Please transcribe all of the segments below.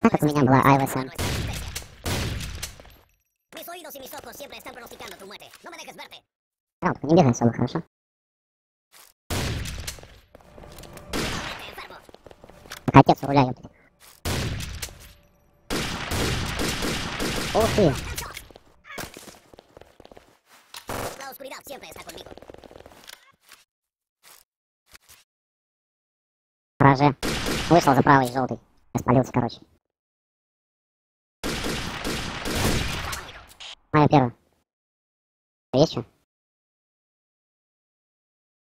Так как у меня была АЛСМ. Да, только не бегай особо, хорошо? Так отец у руля, ёптать. Ух ты! Роже. Вышел за правый желтый. Я спалился, короче. Моя первая. Есть что?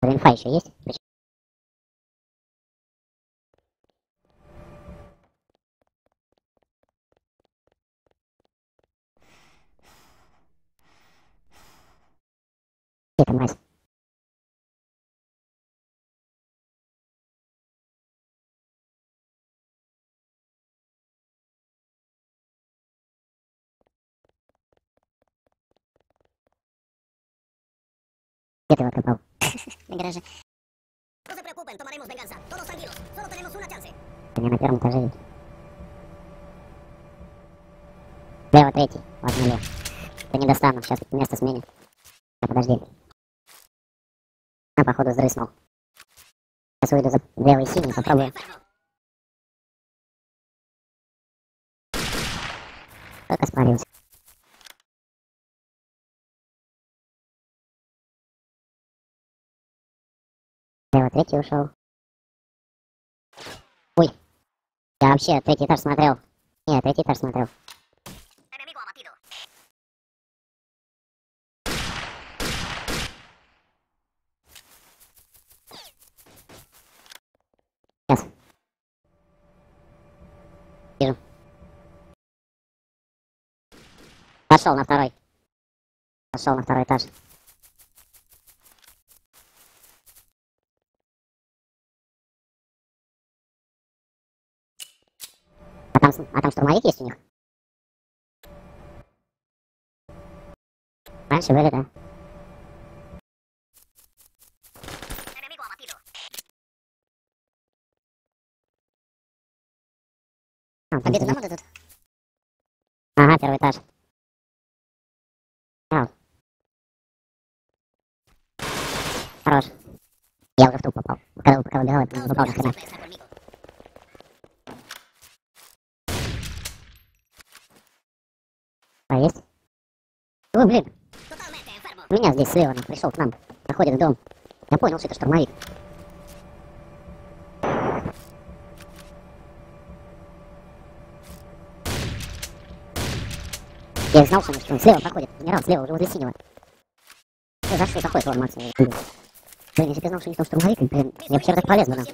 Инфа еще есть? Где ты, мразь? Где ты его откопал? На гараже. У меня на первом этаже есть. Лево третий, ладно, лево. Я не достану, сейчас место сменю. Подожди. А, походу, сдрыснул. Сейчас выйду за левый и синий, попробую. Только спалился. Лево третий ушел. Ой. Я вообще третий этаж смотрел. Нет, третий этаж смотрел. Сейчас. Вижу. Пошел на второй. Пошел на второй этаж. А там штурмовик есть у них? Раньше были, да? Победу нам дадут? Ага, первый этаж. Ау. Хорош. Я уже в труп попал. Пока выбегал, я не попал на хрена. А, есть? Ой, блин. Меня здесь слева, он пришел к нам. Заходит в дом. Я понял, что это штурмовик. Я знал, что он слева проходит. Генерал слева, уже возле синего. Что за что заходит, ладно, максимум. Блин, если бы я знал, что у них там штурмовик, блин, я вообще так полез бы, да.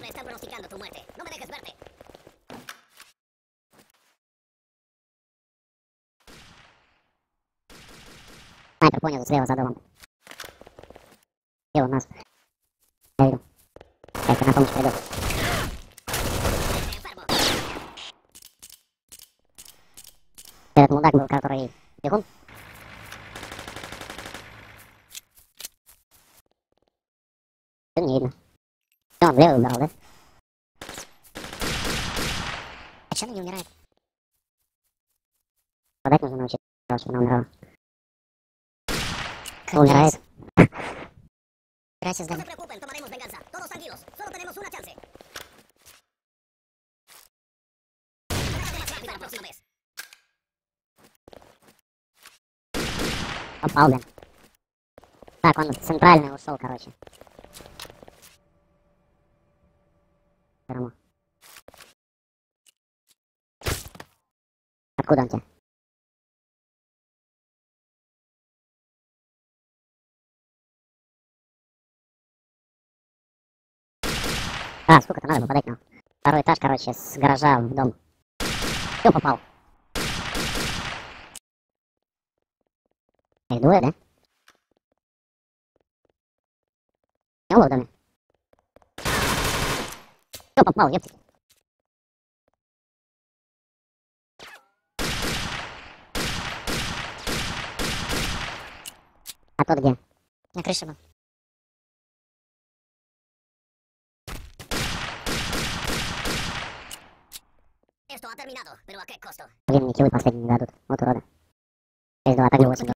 Снайпер, понял, слева за домом. Где у нас? Я видел. Сейчас я на помощь приду. Этот мудак был, который бегун. Что не видно. Что, он левый убрал, да? А че она не умирает? Подать нужно научиться, чтобы она умирала. Умирает. Gracias, Dani. Попал, блин. Так, он центральный ушел, короче. Откуда он тебя? А, сколько-то надо попадать нам. Второй этаж, короче, с гаража в дом. Все, попал. Их двое, да? Его в доме. Все, попал, ёптать. А тот где? На крыше был. Военные киллы последние не дадут. Вот урода. 6-2, так же 8.